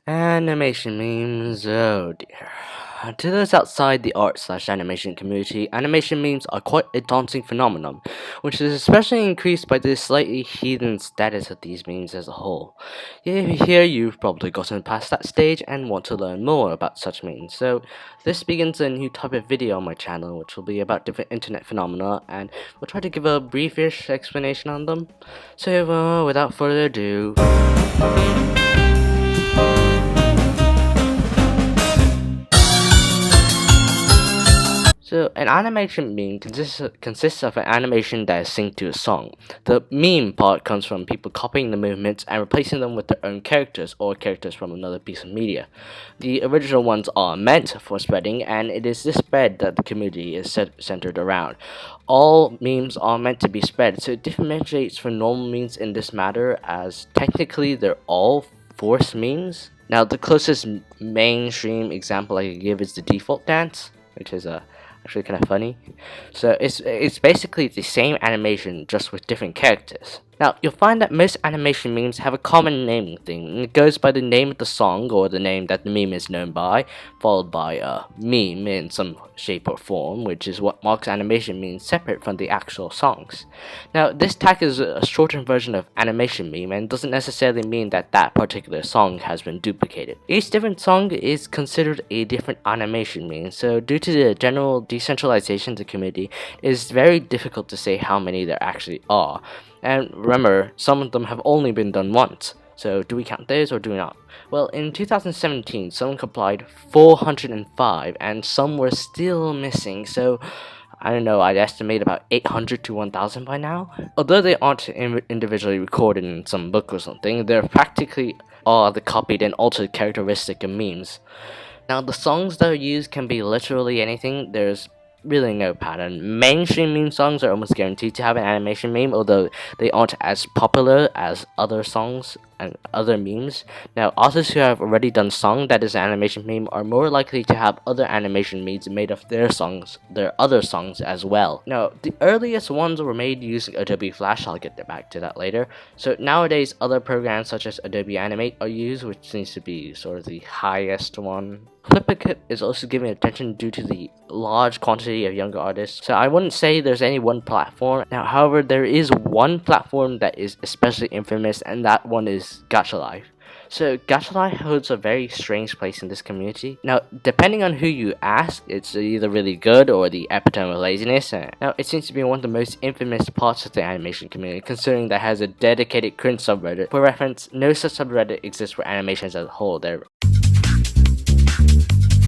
Animation memes, oh dear. To those outside the art/animation community, animation memes are quite a daunting phenomenon, which is especially increased by the slightly heathen status of these memes as a whole. Here you've probably gotten past that stage and want to learn more about such memes, so this begins a new type of video on my channel, which will be about different internet phenomena, and we'll try to give a briefish explanation on them. So without further ado... So, an animation meme consists of an animation that is synced to a song. The meme part comes from people copying the movements and replacing them with their own characters or characters from another piece of media. The original ones are meant for spreading, and it is this spread that the community is centered around. All memes are meant to be spread, so it differentiates from normal memes in this matter, as technically they're all forced memes. Now, the closest mainstream example I could give is the default dance, which is actually kind of funny. So it's basically the same animation, just with different characters. Now, you'll find that most animation memes have a common naming thing, and it goes by the name of the song or the name that the meme is known by, followed by a meme in some shape or form, which is what marks animation memes separate from the actual songs. Now, this tag is a shortened version of animation meme and doesn't necessarily mean that that particular song has been duplicated. Each different song is considered a different animation meme, so due to the general decentralization of the community, it is very difficult to say how many there actually are. And remember, some of them have only been done once, so do we count those or do we not? Well, in 2017, someone complied 405, and some were still missing, so I don't know, I'd estimate about 800 to 1,000 by now. Although they aren't individually recorded in some book or something, they're practically all the copied and altered characteristic of memes. Now, the songs that are used can be literally anything. There's really no pattern. Mainstream meme songs are almost guaranteed to have an animation meme, although they aren't as popular as other songs and other memes. Now, artists who have already done song that is an animation meme are more likely to have other animation memes made of their other songs as well. Now, the earliest ones were made using Adobe Flash. I'll get back to that later. So nowadays, other programs such as Adobe Animate are used, which seems to be sort of the highest one. Flipperkit is also giving attention due to the large quantity of younger artists, so I wouldn't say there's any one platform. Now, however, there is one platform that is especially infamous, and that one is Gacha Life. So Gacha Life holds a very strange place in this community. Now, depending on who you ask, it's either really good or the epitome of laziness. Now, it seems to be one of the most infamous parts of the animation community, considering that it has a dedicated cringe subreddit. For reference, no such subreddit exists for animations as a whole.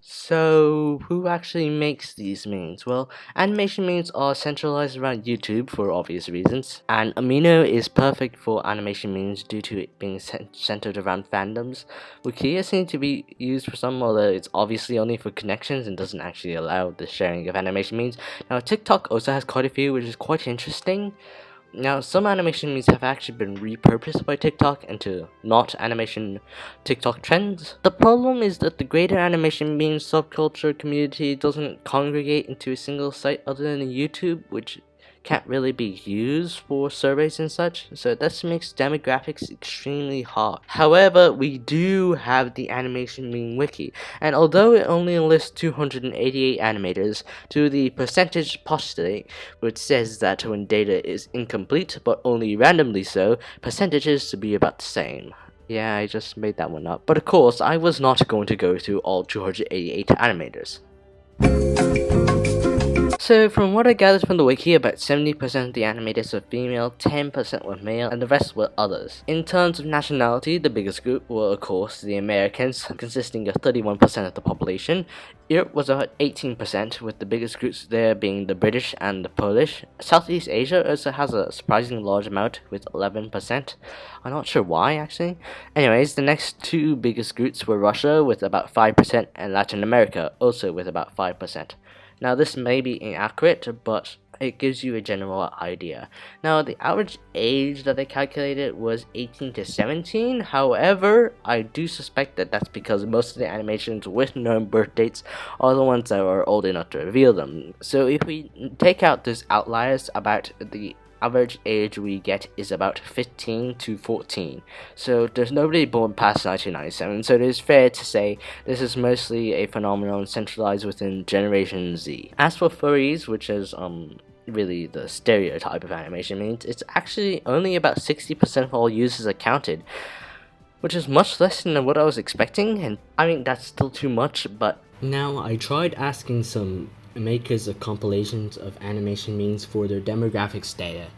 So, who actually makes these memes? Well, animation memes are centralized around YouTube for obvious reasons, and Amino is perfect for animation memes due to it being centered around fandoms. Wikia seems to be used for some, although it's obviously only for connections and doesn't actually allow the sharing of animation memes. Now, TikTok also has quite a few, which is quite interesting. Now, some animation memes have actually been repurposed by TikTok into not animation TikTok trends. The problem is that the greater animation meme subculture community doesn't congregate into a single site other than YouTube, which can't really be used for surveys and such, so this makes demographics extremely hard. However, we do have the animation meme wiki, and although it only lists 288 animators, to the percentage postulate, which says that when data is incomplete but only randomly so, percentages to be about the same. Yeah, I just made that one up. But of course, I was not going to go through all 288 animators. So, from what I gathered from the wiki, about 70% of the animators were female, 10% were male, and the rest were others. In terms of nationality, the biggest group were, of course, the Americans, consisting of 31% of the population. Europe was about 18%, with the biggest groups there being the British and the Polish. Southeast Asia also has a surprisingly large amount, with 11%. I'm not sure why, actually. Anyways, the next two biggest groups were Russia, with about 5%, and Latin America, also with about 5%. Now, this may be inaccurate, but it gives you a general idea. Now, the average age that they calculated was 18 to 17. However, I do suspect that that's because most of the animations with known birth dates are the ones that are old enough to reveal them. So if we take out those outliers about the average age we get is about 15 to 14. So there's nobody born past 1997, so it is fair to say this is mostly a phenomenon centralized within Generation Z. As for furries, which is really the stereotype of animation means, it's actually only about 60% of all users are counted, which is much less than what I was expecting, and I mean that's still too much, but now I tried asking some makers of compilations of animation memes for their demographics data.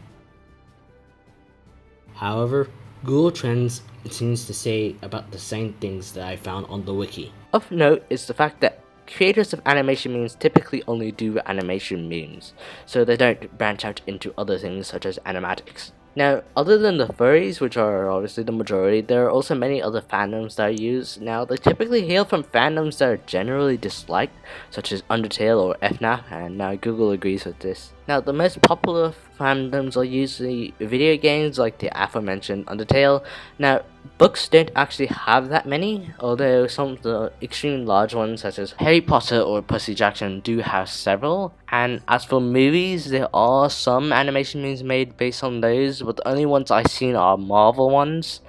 However, Google Trends seems to say about the same things that I found on the wiki. Of note is the fact that creators of animation memes typically only do animation memes, so they don't branch out into other things such as animatics. Now, other than the furries, which are obviously the majority, there are also many other fandoms that I use. Now, they typically hail from fandoms that are generally disliked, such as Undertale or FNAF, and now Google agrees with this. Now, the most popular fandoms are usually video games like the aforementioned Undertale. Now, books don't actually have that many, although some of the extremely large ones such as Harry Potter or Percy Jackson do have several. And as for movies, there are some animation memes made based on those, but the only ones I've seen are Marvel ones.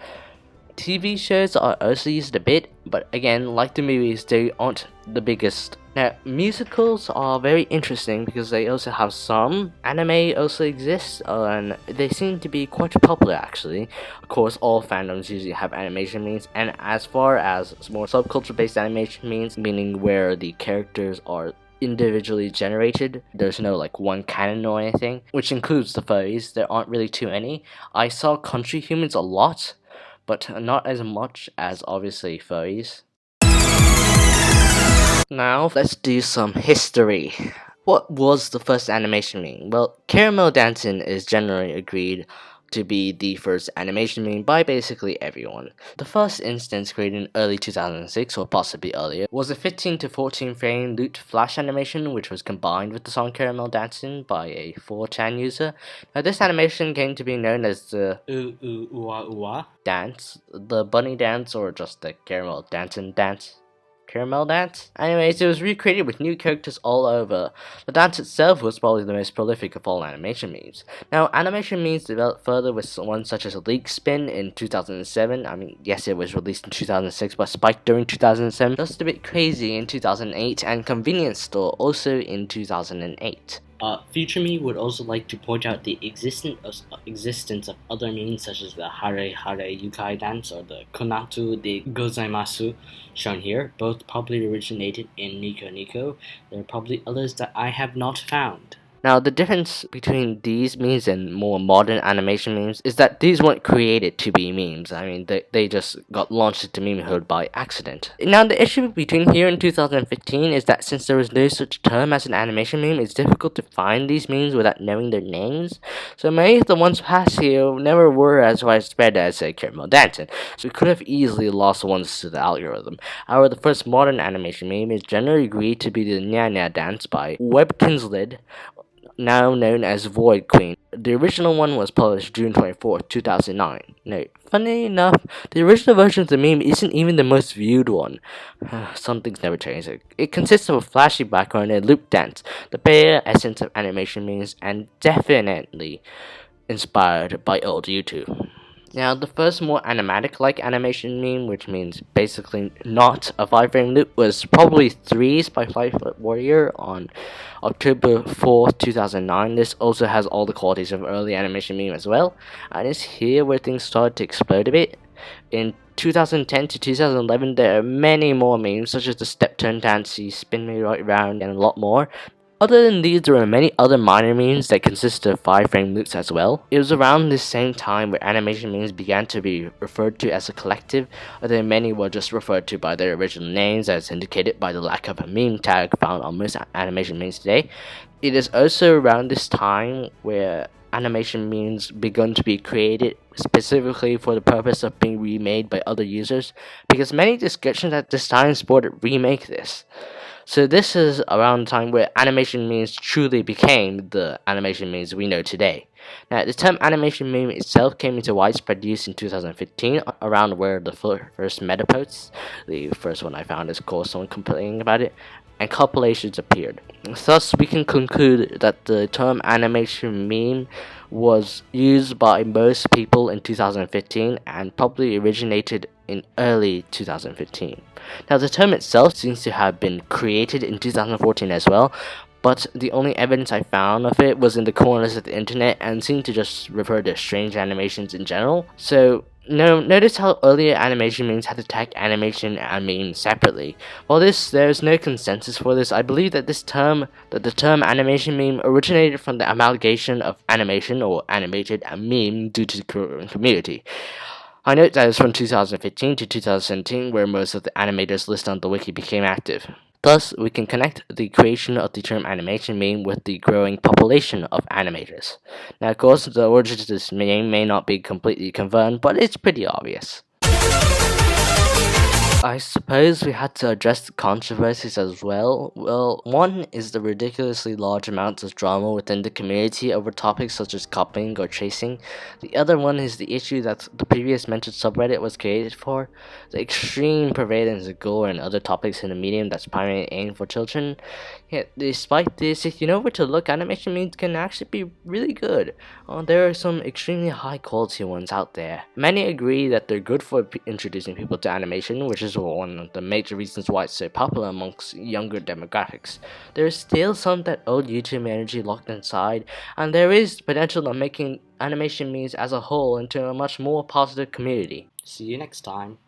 TV shows are also used a bit, but again, like the movies, they aren't the biggest. Now, musicals are very interesting because they also have some. Anime also exists, and they seem to be quite popular actually. Of course, all fandoms usually have animation memes, and as far as more subculture based animation memes, meaning where the characters are individually generated, there's no like one canon or anything, which includes the furries. There aren't really too many. I saw country humans a lot, but not as much as obviously furries. Now let's do some history. What was the first animation meme? Well, Caramel Dancing is generally agreed to be the first animation meme by basically everyone. The first instance created in early 2006 or possibly earlier was a 15 to 14 frame looped flash animation which was combined with the song Caramel Dancing by a 4chan user. Now this animation came to be known as the ooh ooh ooh ooh dance, the bunny dance, or just the caramel dancing dance. Caramel Dance. Anyways, it was recreated with new characters all over. The dance itself was probably the most prolific of all animation memes. Now, animation memes developed further with ones such as League Spin in 2007. I mean, yes, it was released in 2006, but spiked during 2007. Just a bit crazy in 2008, and Convenience Store also in 2008. Future Me would also like to point out the existence of other memes such as the Hare Hare Yukai dance or the Konatu de Gozaimasu shown here. Both probably originated in Nico Nico. There are probably others that I have not found. Now, the difference between these memes and more modern animation memes is that these weren't created to be memes. I mean, they just got launched into memehood by accident. Now, the issue between here and 2015 is that since there was no such term as an animation meme, it's difficult to find these memes without knowing their names. So many of the ones past here never were as widespread as, say, Caramel Dancing, so we could have easily lost ones to the algorithm. However, the first modern animation meme is generally agreed to be the Nya Nya dance by Webkinz Lid, now known as Void Queen. The original one was published June 24th, 2009. Now, funny enough, the original version of the meme isn't even the most viewed one. Some things never change. It consists of a flashy background and loop dance, the bare essence of animation memes, and definitely inspired by old YouTube. Now, the first more animatic-like animation meme, which means basically not a 5-frame loop, was probably Threes by 5 Foot Warrior on October 4th, 2009. This also has all the qualities of early animation meme as well, and it's here where things started to explode a bit. In 2010 to 2011, there are many more memes, such as the Step Turn Dancy, Spin Me Right Round, and a lot more. Other than these, there were many other minor memes that consisted of 5-frame loops as well. It was around this same time where animation memes began to be referred to as a collective, although many were just referred to by their original names as indicated by the lack of a meme tag found on most animation memes today. It is also around this time where animation memes begun to be created specifically for the purpose of being remade by other users, because many descriptions at this time sported remake this. So this is around the time where animation memes truly became the animation memes we know today. Now, the term animation meme itself came into widespread use in 2015, around where the first meta posts, the first one I found is called someone complaining about it, and compilations appeared. Thus, we can conclude that the term animation meme was used by most people in 2015 and probably originated in early 2015. Now, the term itself seems to have been created in 2014 as well, but the only evidence I found of it was in the corners of the internet and seemed to just refer to strange animations in general. So, notice how earlier animation memes had to tag animation and meme separately. While there's no consensus for this, I believe that the term animation meme originated from the amalgamation of animation or animated and meme due to the growing community. I note that it was from 2015 to 2017 where most of the animators listed on the wiki became active. Thus, we can connect the creation of the term animation meme with the growing population of animators. Now, of course, the origin of this meme may not be completely confirmed, but it's pretty obvious. I suppose we had to address the controversies as well. Well, one is the ridiculously large amounts of drama within the community over topics such as copying or tracing. The other one is the issue that the previous mentioned subreddit was created for, the extreme prevalence of gore and other topics in a medium that's primarily aimed for children. Yet, despite this, if you know where to look, animation memes can actually be really good. There are some extremely high quality ones out there. Many agree that they're good for introducing people to animation, which is one of the major reasons why it's so popular amongst younger demographics. There is still some that old YouTube energy locked inside, and there is potential of making animation memes as a whole into a much more positive community. See you next time.